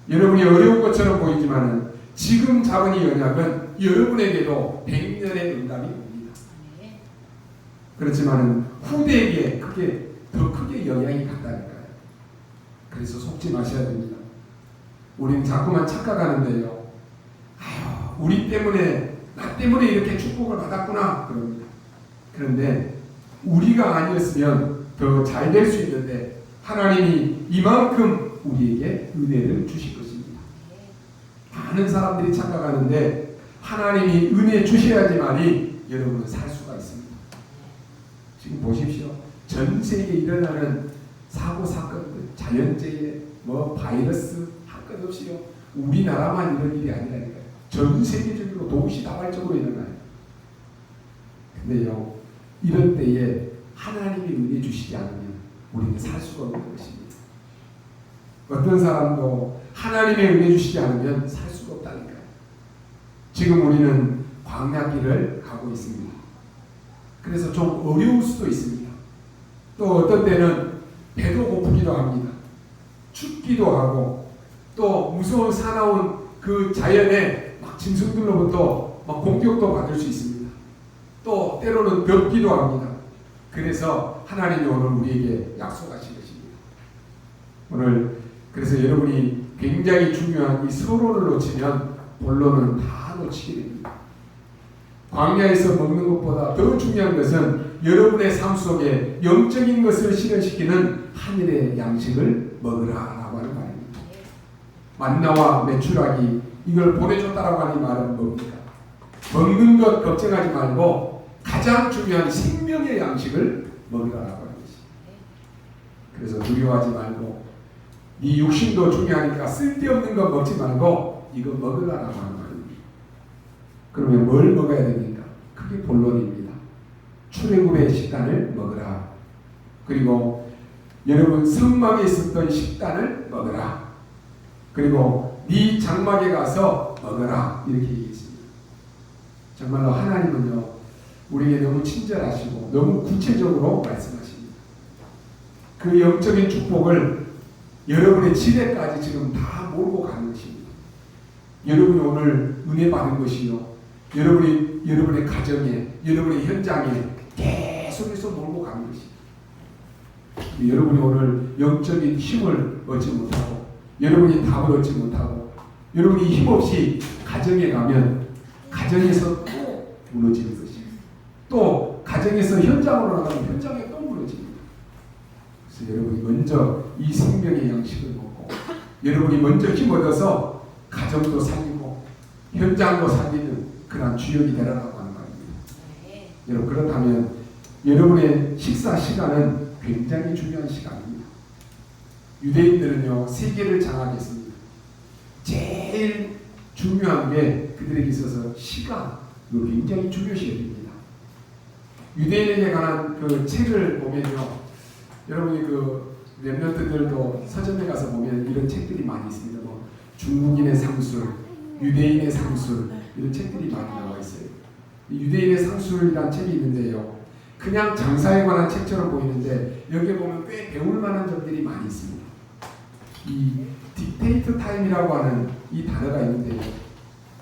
여러분이 어려운 것처럼 보이지만 지금 잡은 이 언약은 여러분에게도 100년의 응답이 옵니다. 그렇지만 후대에게 더 크게 영향이 간다니까요. 그래서 속지 마셔야 됩니다. 우리는 자꾸만 착각하는데요. 아유, 우리 때문에, 나 때문에 이렇게 축복을 받았구나 그럽니다. 그런데 우리가 아니었으면 더 잘 될 수 있는데 하나님이 이만큼 우리에게 은혜를 주실 것입니다. 많은 사람들이 착각하는데 하나님이 은혜 주셔야지만이 여러분은 살 수가 있습니다. 지금 보십시오. 전 세계에 일어나는 사고 사건들, 자연재해, 바이러스 할 것 없이요. 우리나라만 이런 일이 아니라니까요. 전 세계적으로 동시다발적으로 일어나요. 근데요, 이런 때에 하나님이 은혜 주시지 않으면 우리는 살 수가 없는 것입니다. 어떤 사람도 하나님의 은혜 주시지 않으면 살 수가 없다니까요. 지금 우리는 광야길을 가고 있습니다. 그래서 좀 어려울 수도 있습니다. 또 어떤 때는 배도 고프기도 합니다. 춥기도 하고 또 무서운 사나운 그 자연의 막 짐승들로부터 막 공격도 받을 수 있습니다. 또 때로는 덥기도 합니다. 그래서 하나님이 오늘 우리에게 약속하신 것입니다. 오늘 그래서 여러분이 굉장히 중요한 이 서론을 놓치면 본론은 다 놓치게 됩니다. 광야에서 먹는 것보다 더 중요한 것은 여러분의 삶 속에 영적인 것을 실현시키는 하늘의 양식을 먹으라라고 하는 말입니다. 만나와 메추라기 이걸 보내줬다라고 하는 말은 뭡니까? 먹는 것 걱정하지 말고 가장 중요한 생명의 양식을 먹으라라고 하는 것입니다. 그래서 두려워하지 말고 네 육신도 중요하니까 쓸데없는 거 먹지 말고 이거 먹으라라고 하는 말입니다. 그러면 뭘 먹어야 됩니까? 그게 본론입니다. 출애굽의 식단을 먹으라. 그리고 여러분 성막에 있었던 식단을 먹으라. 그리고 네 장막에 가서 먹으라. 이렇게 얘기했습니다. 정말로 하나님은요 우리에게 너무 친절하시고 너무 구체적으로 말씀하십니다. 그 영적인 축복을 여러분의 집에까지 지금 다 몰고 가는 것입니다. 여러분이 오늘 은혜 받은 것이요 여러분의 가정에 여러분의 현장에 계속해서 몰고 가는 것입니다. 여러분이 오늘 영적인 힘을 얻지 못하고 여러분이 답을 얻지 못하고 여러분이 힘없이 가정에 가면 가정에서 또 무너지는 것입니다. 또 가정에서 현장으로 나가면 현장에 또 무너집니다. 그래서 여러분이 먼저 이 생명의 양식을 먹고 여러분이 먼저 힘 얻어서 가정도 살리고 현장도 살리는 그런 주역이 되라고 하는 말입니다. 네. 여러분 그렇다면 여러분의 식사 시간은 굉장히 중요한 시간입니다. 유대인들은요 세계를 장악했습니다. 제일 중요한 게 그들에게 있어서 시간, 굉장히 중요시 여깁니다. 유대인에게 관한 그 책을 보면요, 여러분이 그 랩런트들도 서점에 가서 보면 이런 책들이 많이 있습니다. 뭐 중국인의 상술, 유대인의 상술 이런 책들이 많이 나와 있어요. 유대인의 상술이라는 책이 있는데요, 그냥 장사에 관한 책처럼 보이는데 여기에 보면 꽤 배울 만한 점들이 많이 있습니다. 이 딕테이트 타임이라고 하는 이 단어가 있는데요,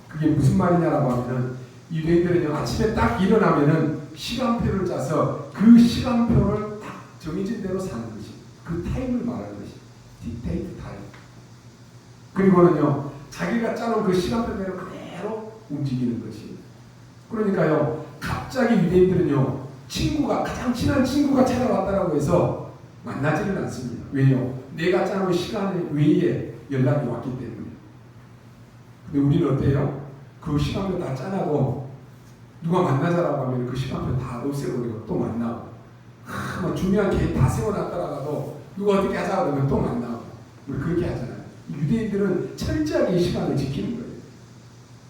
그게 무슨 말이냐라고 하면은 유대인들은요 아침에 딱 일어나면은 시간표를 짜서 그 시간표를 딱 정해진 대로 사는 것이 그 타임을 말하는 것이 딕테이트 타임. 그리고는요 자기가 짜놓은 그 시간표대로 그대로 움직이는 것이. 그러니까요 갑자기 유대인들은요 가장 친한 친구가 찾아왔다라고 해서 만나지는 않습니다. 왜요? 내가 짜놓은 시간 외에 연락이 왔기 때문에. 근데 우리는 어때요? 그 시간표 다 짜놔도 누가 만나자라고 하면 그 시간표 다 없애버리고 또 만나고, 뭐 중요한 계획 다 세워놨다가도 누가 어떻게 하자 그러면 또 만나고, 우리 그렇게 하잖아요. 유대인들은 철저하게 이 시간을 지키는 거예요.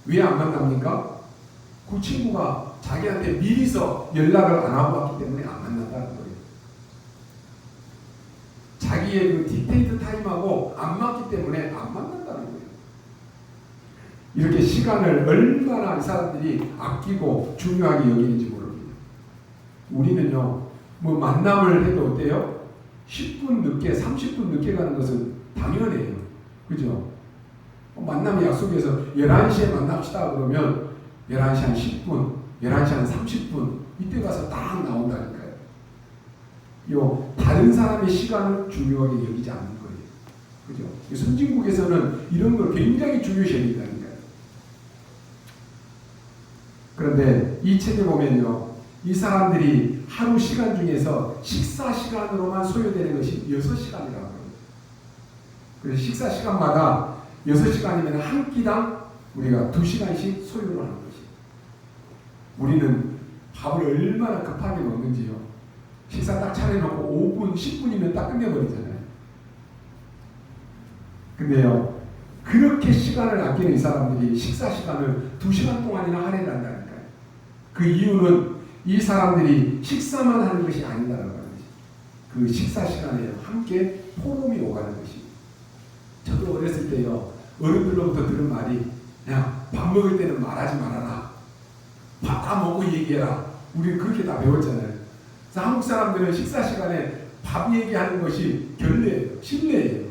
왜 안 만납니까? 그 친구가 자기한테 미리서 연락을 안 하고 왔기 때문에 안 만난다는 거예요. 자기의 그 딕테이트 타임하고 안 맞기 때문에 안 만난다는 거예요. 이렇게 시간을 얼마나 이 사람들이 아끼고 중요하게 여기는지 모릅니다. 우리는요, 뭐 만남을 해도 어때요? 10분 늦게, 30분 늦게 가는 것은 당연해요. 그죠? 만남이 약속해서 11시에 만납시다 그러면 11시 한 10분, 11시 한 30분 이때 가서 딱 나온다니까요. 다른 사람의 시간을 중요하게 여기지 않는 거예요. 그죠? 선진국에서는 이런 걸 굉장히 중요시 여긴다니까요. 그런데 이 책에 보면요, 이 사람들이 하루 시간 중에서 식사 시간으로만 소요되는 것이 6시간이라고 해요. 그래서 식사 시간마다 6시간이면 한 끼당 우리가 2시간씩 소요를 하는 것이에요. 우리는 밥을 얼마나 급하게 먹는지요. 식사 딱 차려놓고 5분, 10분이면 딱 끝내버리잖아요. 근데요, 그렇게 시간을 아끼는 이 사람들이 식사 시간을 2시간 동안이나 할애를 한다니까요. 그 이유는 이 사람들이 식사만 하는 것이 아니다라는 거죠. 그 식사 시간에 함께 포럼이 오가는 것입니다. 저도 어렸을 때요, 어른들로부터 들은 말이, 야, 밥 먹을 때는 말하지 말아라. 밥 다 먹고 얘기해라. 우리 그렇게 다 배웠잖아요. 그래서 한국 사람들은 식사 시간에 밥 얘기하는 것이 결례예요. 신뢰예요.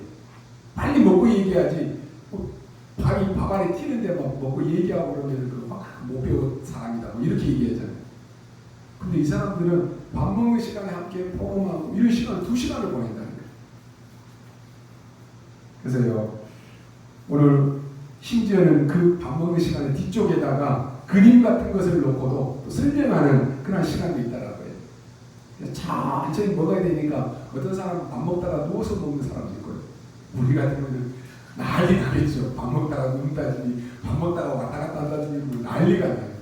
빨리 먹고 얘기해야지. 밥이 밥 안에 튀는데 막 먹고 얘기하고 그러면 못 배운 사람이다. 뭐 이렇게 얘기하잖아요. 근데 이 사람들은 밥 먹는 시간에 함께 포럼하고 이런 시간을 2시간을 보낸다는 거예요. 그래서요, 오늘 심지어는 그 밥 먹는 시간에 뒤쪽에다가 그림 같은 것을 놓고도 또 설명하는 그런 시간도 있다라고요. 천천히 먹어야 되니까 어떤 사람은 밥 먹다가 누워서 먹는 사람도 있고요. 우리 같은 경우는 난리 나겠죠. 밥 먹다가 눕다더니 밥 먹다가 왔다 갔다 한다더니 난리가 나요.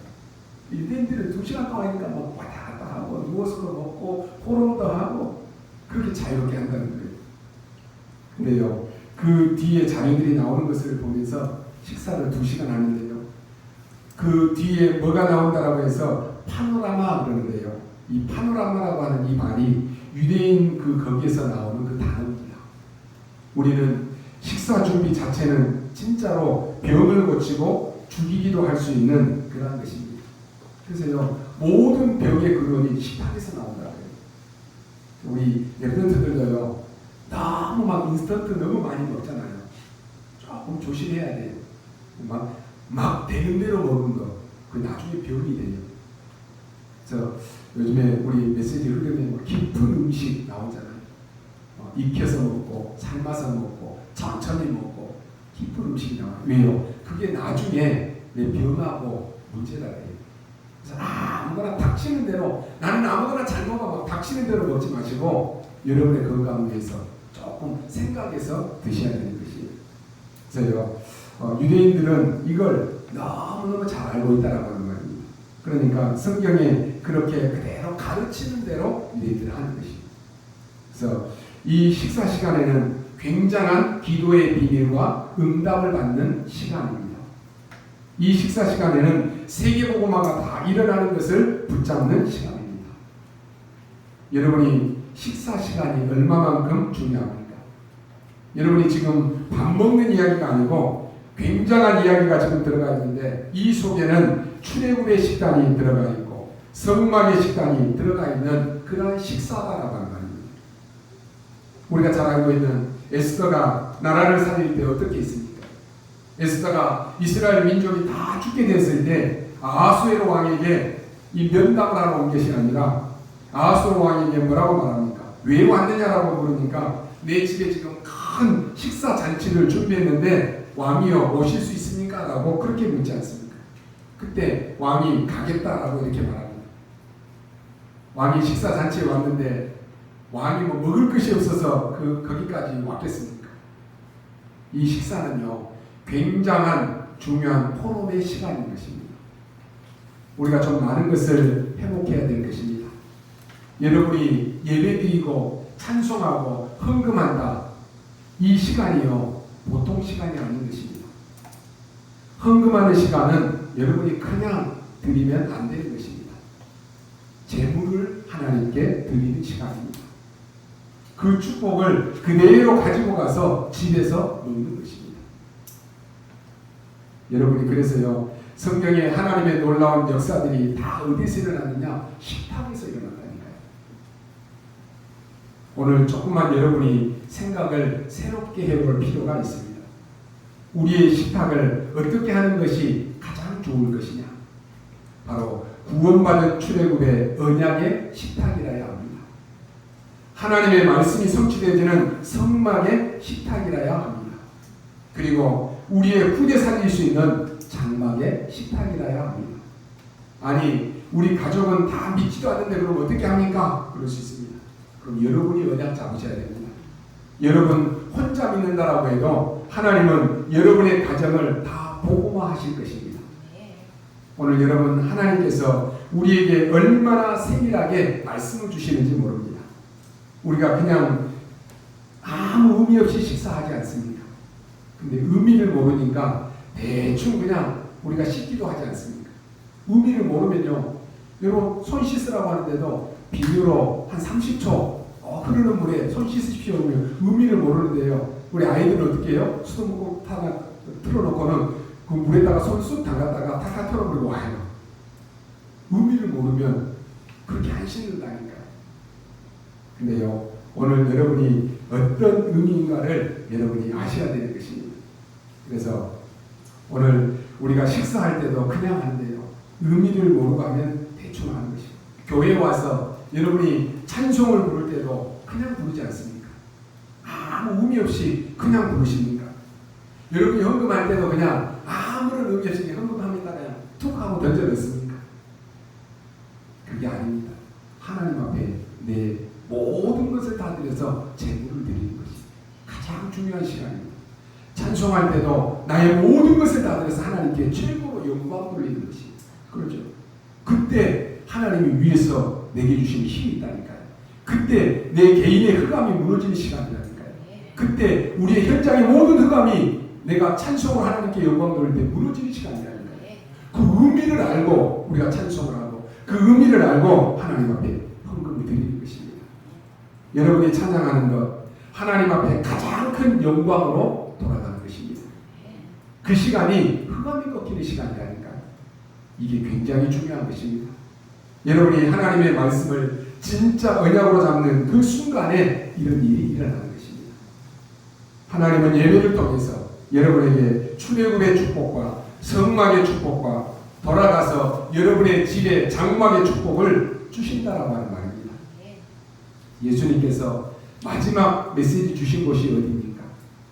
유대인들은 2시간 동안이니까 막 왔다 갔다 하고 누워서도 먹고 포럼도 하고 그렇게 자유롭게 한다는 거예요. 근데요, 그 뒤에 자녀들이 나오는 것을 보면서 식사를 2시간 하는데요, 그 뒤에 뭐가 나온다라고 해서 파노라마 그러는데요, 이 파노라마라고 하는 이 말이 유대인 거기에서 나오는 그 단어입니다. 우리는 식사 준비 자체는 진짜로 병을 고치고 죽이기도 할 수 있는 그런 것입니다. 그래서요, 모든 병의 근원이 식탁에서 나온다고요. 우리 랩런트들도요, 너무 막 인스턴트 너무 많이 먹잖아요. 조금 조심해야 돼요. 막 되는 대로 먹는 거, 그 나중에 병이 돼요. 그래서 요즘에 우리 메시지 흐르면 깊은 음식 나오잖아요. 익혀서 먹고, 삶아서 먹고, 천천히 먹고, 깊은 음식이 나와요. 왜요? 그게 나중에 내 병하고 문제가 돼요. 그래서 아무거나 닥치는 대로, 나는 아무거나 잘 먹어, 막 닥치는 대로 먹지 마시고 여러분의 건강을 위해서 조금 생각해서 드셔야 되는 것이에요. 그래서요, 유대인들은 이걸 너무너무 잘 알고 있다라고 하는 말입니다. 그러니까 성경에 그렇게 그대로 가르치는 대로 유대인들은 하는 것입니다. 그래서 이 식사 시간에는 굉장한 기도의 비밀과 응답을 받는 시간입니다. 이 식사 시간에는 세계복음화가 다 일어나는 것을 붙잡는 시간입니다. 여러분이 식사 시간이 얼마만큼 중요합니까? 여러분이 지금 밥 먹는 이야기가 아니고 굉장한 이야기가 지금 들어가 있는데, 이 속에는 출애굽의 식단이 들어가 있고 성막의 식단이 들어가 있는 그런 식사다라고 하는 말입니다. 우리가 잘 알고 있는 에스더가 나라를 살릴 때 어떻게 했습니까? 에스더가 이스라엘 민족이 다 죽게 됐을 때 아하수에로 왕에게 이 면담을 하러 온 것이 아니라 아하수에로 왕에게 뭐라고 말합니까? 왜 왔느냐라고 물으니까 내 집에 지금 큰 식사 잔치를 준비했는데 왕이여 오실 수 있습니까? 라고 그렇게 묻지 않습니까? 그때 왕이 가겠다라고 이렇게 말합니다. 왕이 식사 잔치에 왔는데 왕이 뭐 먹을 것이 없어서 거기까지 왔겠습니까? 이 식사는요, 굉장한 중요한 포럼의 시간인 것입니다. 우리가 좀 많은 것을 회복해야 될 것입니다. 여러분이 예배드리고 찬송하고 헌금한다, 이 시간이요, 보통 시간이 아닌 것입니다. 헌금하는 시간은 여러분이 그냥 드리면 안 되는 것입니다. 재물을 하나님께 드리는 시간입니다. 그 축복을 그대로 가지고 가서 집에서 먹는 것입니다. 여러분이 그래서요, 성경에 하나님의 놀라운 역사들이 다 어디서 일어났느냐? 식탁에서 일어났다니까요. 오늘 조금만 여러분이 생각을 새롭게 해볼 필요가 있습니다. 우리의 식탁을 어떻게 하는 것이 가장 좋을 것이냐? 바로 구원받은 출애굽의 언약의 식탁이라야 합니다. 하나님의 말씀이 성취되어지는 성막의 식탁이라야 합니다. 그리고 우리의 후대 살릴 수 있는 장막의 식탁이라야 합니다. 아니, 우리 가족은 다 믿지도 않는데 그럼 어떻게 합니까? 그럴 수 있습니다. 그럼 여러분이 언약 잡으셔야 됩니다. 여러분 혼자 믿는다라고 해도 하나님은 여러분의 가정을 다 복음화하실 것입니다. 오늘 여러분, 하나님께서 우리에게 얼마나 세밀하게 말씀을 주시는지 모릅니다. 우리가 그냥 아무 의미 없이 식사하지 않습니까? 근데 의미를 모르니까 대충 그냥 우리가 씻기도 하지 않습니까? 의미를 모르면요, 여러분 손 씻으라고 하는데도 비누로 한 30초 흐르는 물에 손 씻으십시오 하면 의미를 모르는데요, 우리 아이들은 어떻게 해요? 수도꼭꼭 틀어놓고는 그 물에다가 손 쑥 담갔다가 탁탁 털어버리고 와요. 의미를 모르면 그렇게 안 씻는다니까요. 근데요, 오늘 여러분이 어떤 의미인가를 여러분이 아셔야 되는 것입니다. 그래서 오늘 우리가 식사할 때도 그냥 하는데요, 의미를 모르고 하면 대충 하는 것입니다. 교회에 와서 여러분이 찬송을 부를 때도 그냥 부르지 않습니까? 아무 의미 없이 그냥 부르십니까? 여러분이 헌금할 때도 그냥 아무런 의미 없이 헌금합니다. 그냥 툭 하고 던져 넣습니까? 그게 아닙니다. 하나님 앞에 내 모든 것을 다 드려서 제물을 드리는 것이 가장 중요한 시간입니다. 찬송할 때도 나의 모든 것을 다 드려서 하나님께 최고로 영광 돌리는 것이, 그렇죠? 그때 하나님이 위에서 내게 주신 힘이 있다니까요. 그때 내 개인의 흑암이 무너지는 시간이라니까요. 그때 우리의 현장의 모든 흑암이 내가 찬송을 하나님께 영광 돌릴 때 무너지는 시간이라니까요. 그 의미를 알고 우리가 찬송을 하고 그 의미를 알고 하나님 앞에 헌금을 드리는 것입니다. 여러분이 찬양하는 것, 하나님 앞에 가장 큰 영광으로 돌아가는 것입니다. 그 시간이 흑암이 꺾이는 시간이라니까요. 이게 굉장히 중요한 것입니다. 여러분이 하나님의 말씀을 진짜 언약으로 잡는 그 순간에 이런 일이 일어나는 것입니다. 하나님은 예배를 통해서 여러분에게 출애굽의 축복과 성막의 축복과 돌아가서 여러분의 집에 장막의 축복을 주신다라고 하는 말입니다. 예수님께서 마지막 메시지 주신 곳이 어디입니까?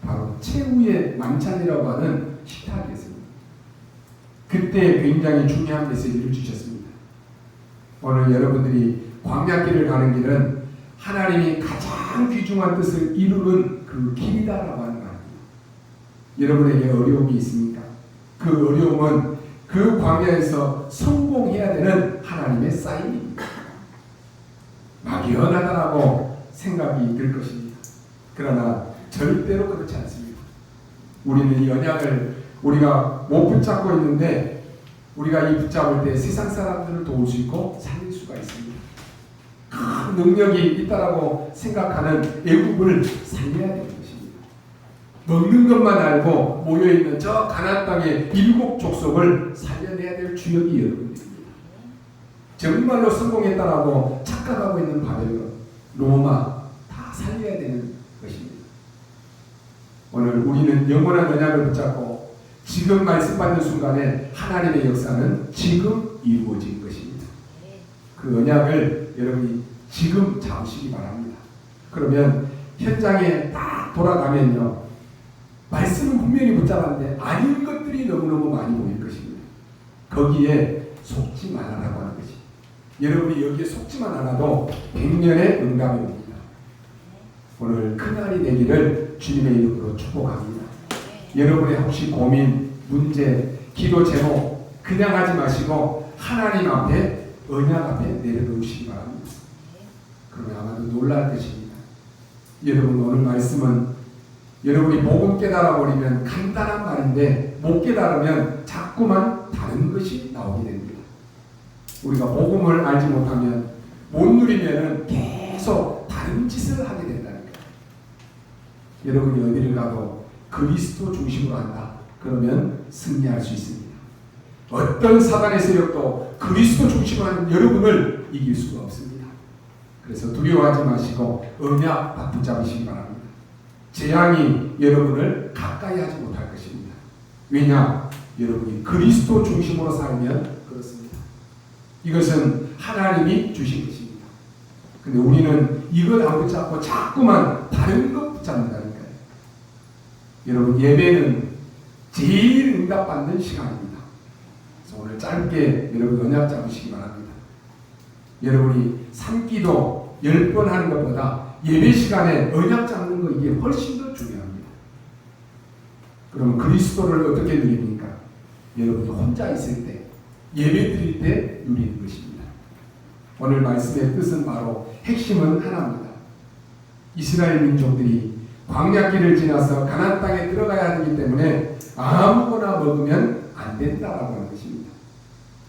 바로 최후의 만찬이라고 하는 식탁이었습니다. 그때 굉장히 중요한 메시지를 주셨습니다. 오늘 여러분들이 광야길을 가는 길은 하나님이 가장 귀중한 뜻을 이루는 그 길이다라고 하는 말입니다. 여러분에게 어려움이 있습니까? 그 어려움은 그 광야에서 성공해야 되는 하나님의 사인입니다. 막연하다라고 생각이 들 것입니다. 그러나 절대로 그렇지 않습니다. 우리는 이 언약을 우리가 못 붙잡고 있는데, 우리가 이 붙잡을 때 세상 사람들을 도울 수 있고 살릴 수가 있습니다. 큰 능력이 있다라고 생각하는 애굽을 살려야 되는 것입니다. 먹는 것만 알고 모여있는 저 가나안 땅의 7 족속을 살려내야 될 주역이 여러분들입니다. 정말로 성공했다라고 착각하고 있는 바벨론, 로마 다 살려야 되는 것입니다. 오늘 우리는 영원한 언약을 붙잡고 지금 말씀받는 순간에 하나님의 역사는 지금 이루어진 것입니다. 그 언약을 여러분이 지금 잡으시기 바랍니다. 그러면 현장에 딱 돌아가면요, 말씀은 분명히 붙잡았는데 아닌 것들이 너무너무 많이 보일 것입니다. 거기에 속지 말아라고 하는 것이, 여러분이 여기에 속지만 않아도 100년의 응답이 옵니다. 오늘 그날이 되기를 주님의 이름으로 축복합니다. 여러분의 혹시 고민, 문제, 기도 제목 그냥 하지 마시고 하나님 앞에, 언약 앞에 내려놓으시기 바랍니다. 그러면 아마도 놀랄 것입니다. 여러분, 오늘 말씀은 여러분이 복음 깨달아 버리면 간단한 말인데 못 깨달으면 자꾸만 다른 것이 나오게 됩니다. 우리가 복음을 알지 못하면, 못 누리면 계속 다른 짓을 하게 된다는 거예요. 여러분이 어디를 가도 그리스도 중심으로 한다. 그러면 승리할 수 있습니다. 어떤 사단의 세력도 그리스도 중심으로 하는 여러분을 이길 수가 없습니다. 그래서 두려워하지 마시고 언약 딱 붙잡으시기 바랍니다. 재앙이 여러분을 가까이 하지 못할 것입니다. 왜냐? 여러분이 그리스도 중심으로 살면 그렇습니다. 이것은 하나님이 주신 것입니다. 근데 우리는 이걸 안 붙잡고 자꾸만 다른 것 붙잡는다니까요. 여러분, 예배는 제일 응답받는 시간입니다. 그래서 오늘 짧게 여러분 언약 잡으시기 바랍니다. 여러분이 산기도 10번 하는 것보다 예배 시간에 언약 잡는 거, 이게 훨씬 더 중요합니다. 그럼 그리스도를 어떻게 누립니까? 여러분이 혼자 있을 때, 예배 드릴 때 누리는 것입니다. 오늘 말씀의 뜻은 바로 핵심은 하나입니다. 이스라엘 민족들이 광야길을 지나서 가나안 땅에 들어가야 하기 때문에 아무거나 먹으면 안 된다라고 하는 것입니다.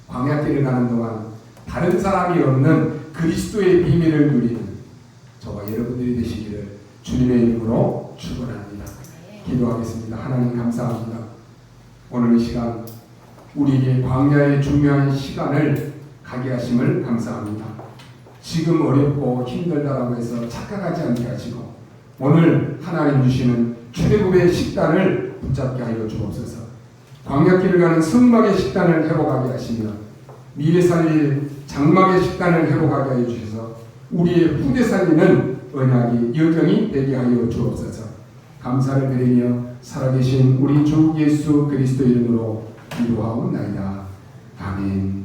광야길을 가는 동안 다른 사람이 없는 그리스도의 비밀을 누리는 저와 여러분들이 되시기를 주님의 이름으로 축원합니다. 기도하겠습니다. 하나님 감사합니다. 오늘 이 시간 우리에게 광야의 중요한 시간을 가게 하심을 감사합니다. 지금 어렵고 힘들다라고 해서 착각하지 않게 하시고 오늘 하나님 주시는 출애굽의 식단을 붙잡게 하여 주옵소서. 광야길을 가는 성막의 식단을 회복하게 하시며 미래 살릴 장막의 식단을 회복하게 하여 주셔서 우리의 후대 살리는 언약이 여정이 되게 하여 주옵소서. 감사를 드리며 살아계신 우리 주 예수 그리스도 이름으로 기도하옵나이다. 아멘.